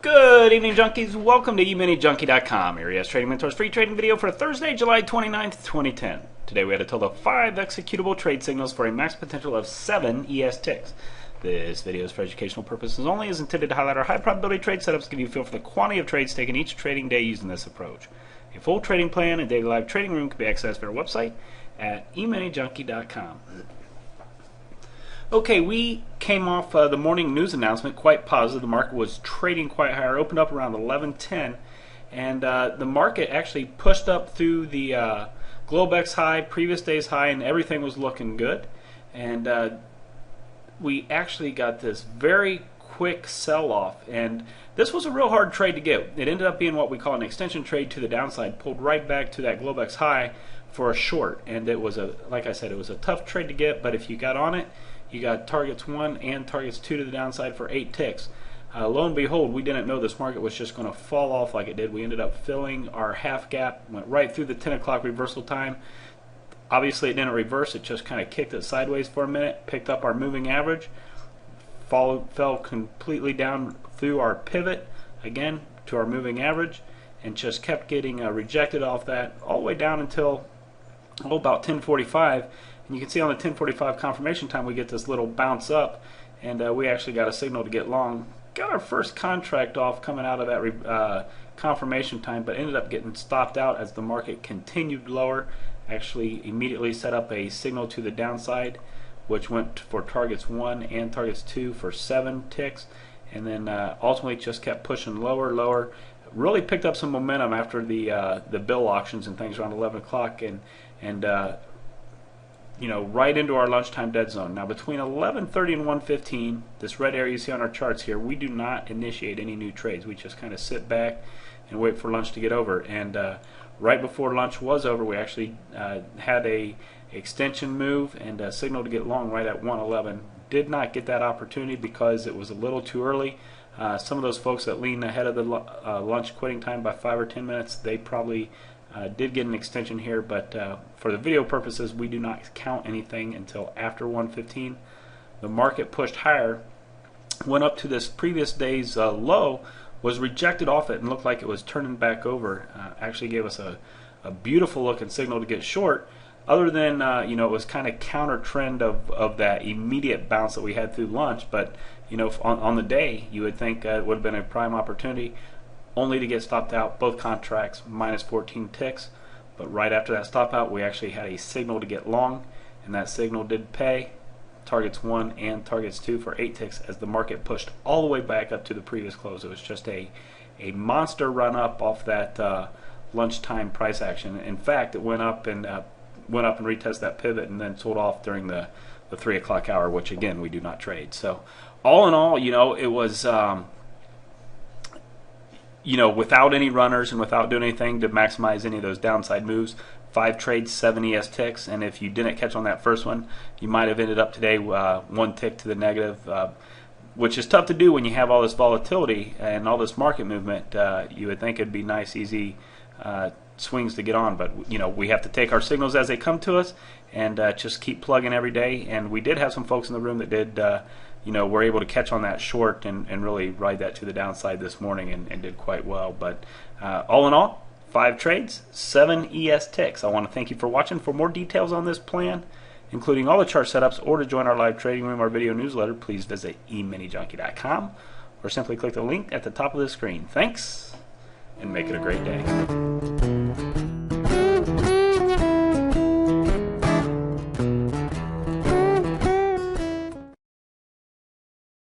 Good evening, junkies. Welcome to EminiJunkie.com, your ES Trading Mentor's free trading video for Thursday, July 29th, 2010. Today we had a total of 5 executable trade signals for a max potential of 7 ES ticks. This video is for educational purposes only, is intended to highlight our high probability trade setups, give you a feel for the quantity of trades taken each trading day using this approach. A full trading plan and daily live trading room can be accessed via our website at EminiJunkie.com. Okay, we came off the morning news announcement quite positive. The market was trading quite higher, opened up around 11:10, and the market actually pushed up through the Globex high, previous day's high, and everything was looking good. And we actually got this very quick sell-off, and this was a real hard trade to get. It ended up being what we call an extension trade to the downside, pulled right back to that Globex high for a short, and it was like I said, it was a tough trade to get, but if you got on it, you got targets 1 and targets 2 to the downside for 8 ticks. Lo and behold, we didn't know this market was just going to fall off like it did. We ended up filling our half gap, went right through the 10 o'clock reversal time. Obviously it didn't reverse, it just kind of kicked it sideways for a minute, picked up our moving average, fell completely down through our pivot, again to our moving average, and just kept getting rejected off that all the way down until about 10:45. And you can see on the 10:45 confirmation time we get this little bounce up, and we actually got a signal to get long. Got our first contract off coming out of that confirmation time, but ended up getting stopped out as the market continued lower. Actually immediately set up a signal to the downside, which went for targets 1 and targets 2 for 7 ticks, and then ultimately just kept pushing lower. Really picked up some momentum after the bill auctions and things around 11 o'clock, and you know, right into our lunchtime dead zone. Now between 11:30 and 1:15, this red area you see on our charts here, we do not initiate any new trades. We just kind of sit back and wait for lunch to get over. And right before lunch was over, we actually had a extension move and a signal to get long right at 1:11. Did not get that opportunity because it was a little too early. Some of those folks that leaned ahead of the lunch quitting time by 5 or 10 minutes, they probably did get an extension here, but for the video purposes we do not count anything until after 1:15. The market pushed higher, went up to this previous day's low, was rejected off it and looked like it was turning back over. Actually gave us a beautiful looking signal to get short, other than you know, it was kind of counter trend of that immediate bounce that we had through lunch. But you know, on the day you would think it would have been a prime opportunity, only to get stopped out, both contracts minus 14 ticks. But right after that stop out we actually had a signal to get long, and that signal did pay. Targets 1 and targets 2 for 8 ticks as the market pushed all the way back up to the previous close. It was just a monster run up off that lunchtime price action. In fact, it went up and retested that pivot and then sold off during the 3 o'clock hour, which again we do not trade. So all in all, you know, it was you know, without any runners and without doing anything to maximize any of those downside moves, 5 trades, 7 ES ticks, and if you didn't catch on that first one, you might have ended up today 1 tick to the negative, which is tough to do when you have all this volatility and all this market movement. You would think it'd be nice, easy swings to get on, but you know, we have to take our signals as they come to us and just keep plugging every day. And we did have some folks in the room that did you know, were able to catch on that short and really ride that to the downside this morning and did quite well. But all in all, 5 trades, 7 ES ticks. I want to thank you for watching. For more details on this plan, including all the chart setups, or to join our live trading room or video newsletter, please visit EminiJunkie.com or simply click the link at the top of the screen. Thanks, and make it a great day.